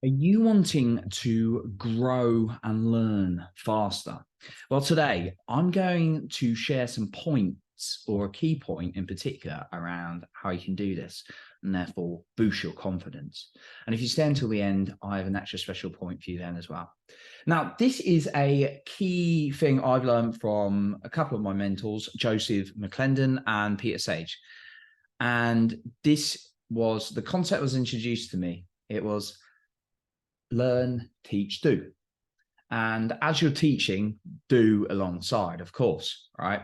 Are you wanting to grow and learn faster? Well, today I'm going to share some points or a key point in particular around how you can do this and therefore boost your confidence. And if you stay until the end, I have an extra special point for you then as well. Now, this is a key thing I've learned from a couple of my mentors, Joseph McClendon and Peter Sage. And this was the concept was introduced to me. It was learn, teach, do. And as you're teaching, do alongside, of course, right?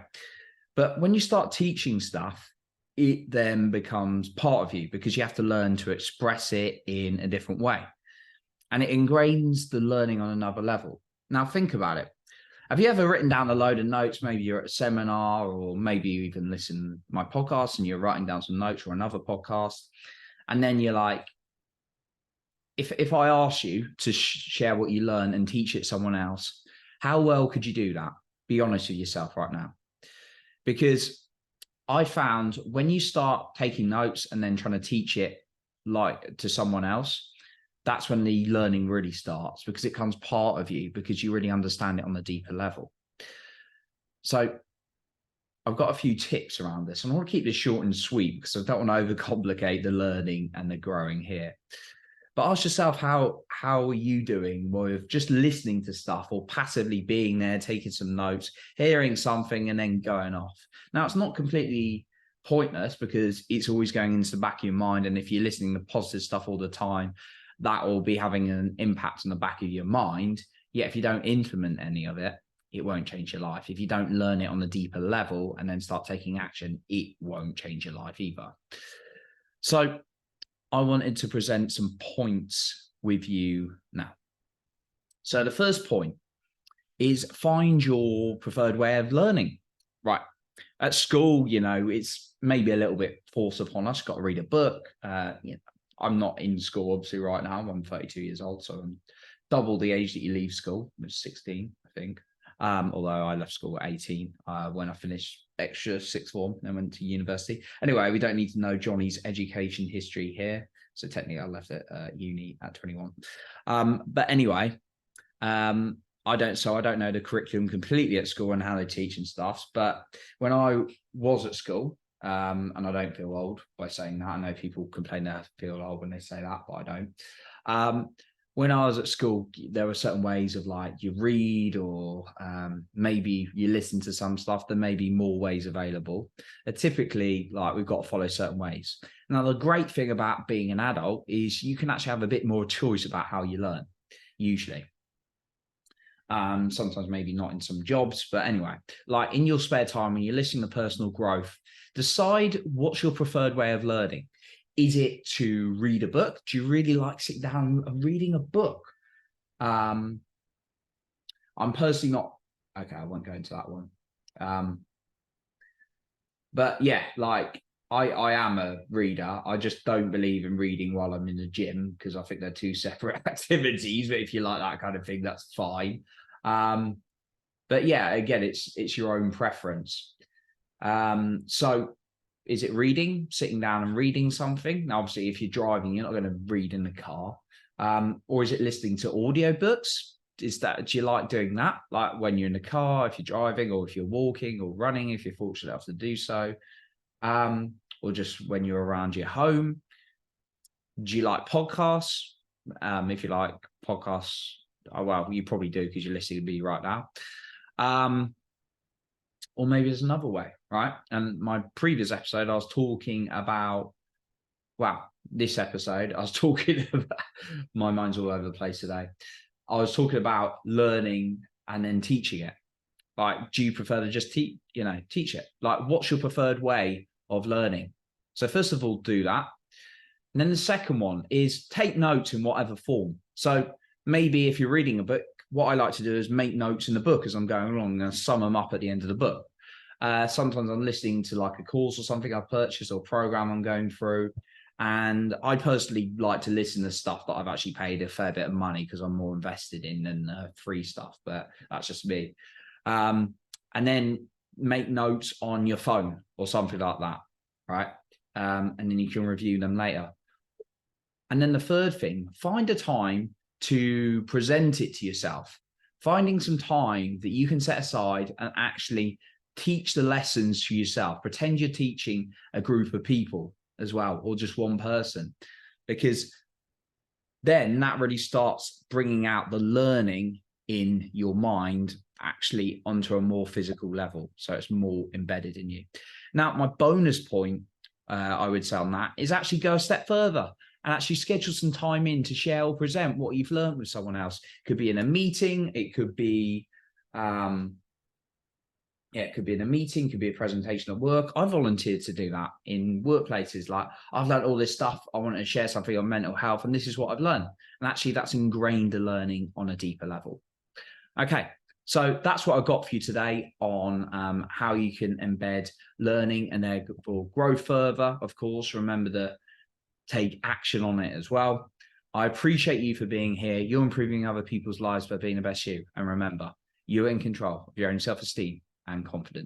But when you start teaching stuff, it then becomes part of you because you have to learn to express it in a different way. And it ingrains the learning on another level. Now, think about it. Have you ever written down a load of notes? Maybe you're at a seminar, or maybe you even listen to my podcast and you're writing down some notes or another podcast. And then you're like, if I ask you to share what you learn and teach it someone else, how well could you do that? Be honest with yourself right now. Because I found when you start taking notes and then trying to teach it like to someone else, that's when the learning really starts, because it becomes part of you, because you really understand it on a deeper level. So I've got a few tips around this, and I want to keep this short and sweet because I don't want to overcomplicate the learning and the growing here. But ask yourself, how are you doing with just listening to stuff or passively being there, taking some notes, hearing something and then going off? Now, it's not completely pointless because it's always going into the back of your mind. And if you're listening to positive stuff all the time, that will be having an impact on the back of your mind. Yet if you don't implement any of it, it won't change your life. If you don't learn it on a deeper level and then start taking action, it won't change your life either. So I wanted to present some points with you now. So the first point is find your preferred way of learning. Right. At school, it's maybe a little bit forced upon us. Got to read a book. I'm not in school, obviously, right now. I'm 32 years old, so I'm double the age that you leave school, which is 16, I think. Although I left school at 18 when I finished extra sixth form and went to university. Anyway, we don't need to know Johnny's education history here. So technically I left at uni at 21. But anyway, I don't know the curriculum completely at school and how they teach and stuff. But when I was at school, and I don't feel old by saying that. I know people complain they feel old when they say that, but I don't. When I was at school, there were certain ways of like you read or maybe you listen to some stuff. There may be more ways available. Typically, like we've got to follow certain ways. Now, the great thing about being an adult is you can actually have a bit more choice about how you learn, usually. Sometimes maybe not in some jobs, but anyway, like in your spare time when you're listening to personal growth, decide what's your preferred way of learning. Is it to read a book? Do you really like sitting down and reading a book? I'm personally not, okay, I won't go into that one. But yeah, like I am a reader. I just don't believe in reading while I'm in the gym because I think they're two separate activities. But if you like that kind of thing, that's fine. But yeah, again, it's your own preference. So is it reading, sitting down and reading something? Now, obviously, if you're driving, you're not going to read in the car. Or is it listening to audiobooks? Do you like doing that? Like when you're in the car, if you're driving, or if you're walking or running, if you're fortunate enough to do so. Or just when you're around your home. Do you like podcasts? If you like podcasts, well, you probably do because you're listening to me right now. Or maybe there's another way, right? And my previous episode, I was talking about, this episode, I was talking about, my mind's all over the place today. I was talking about learning and then teaching it. Like, do you prefer to just teach it? Like, what's your preferred way of learning? So first of all, do that. And then the second one is take notes in whatever form. So maybe if you're reading a book, what I like to do is make notes in the book as I'm going along and sum them up at the end of the book. Sometimes I'm listening to like a course or something I've purchased or program I'm going through. And I personally like to listen to stuff that I've actually paid a fair bit of money because I'm more invested in than free stuff. But that's just me. And then make notes on your phone or something like that, right? And then you can review them later. And then the third thing, find a time to present it to yourself. Finding some time that you can set aside and actually teach the lessons to yourself. Pretend you're teaching a group of people as well, or just one person, because then that really starts bringing out the learning in your mind actually onto a more physical level. So it's more embedded in you. Now, my bonus point, I would say on that, is actually go a step further and actually schedule some time in to share or present what you've learned with someone else. It could be in a meeting, it could be it could be in a meeting, could be a presentation at work. I volunteered to do that in workplaces. Like, I've learned all this stuff. I want to share something on mental health, and this is what I've learned. And actually, that's ingrained the learning on a deeper level. Okay, so that's what I've got for you today on how you can embed learning and therefore grow further. Of course, remember to take action on it as well. I appreciate you for being here. You're improving other people's lives by being the best you. And remember, you're in control of your own self-esteem and confidence.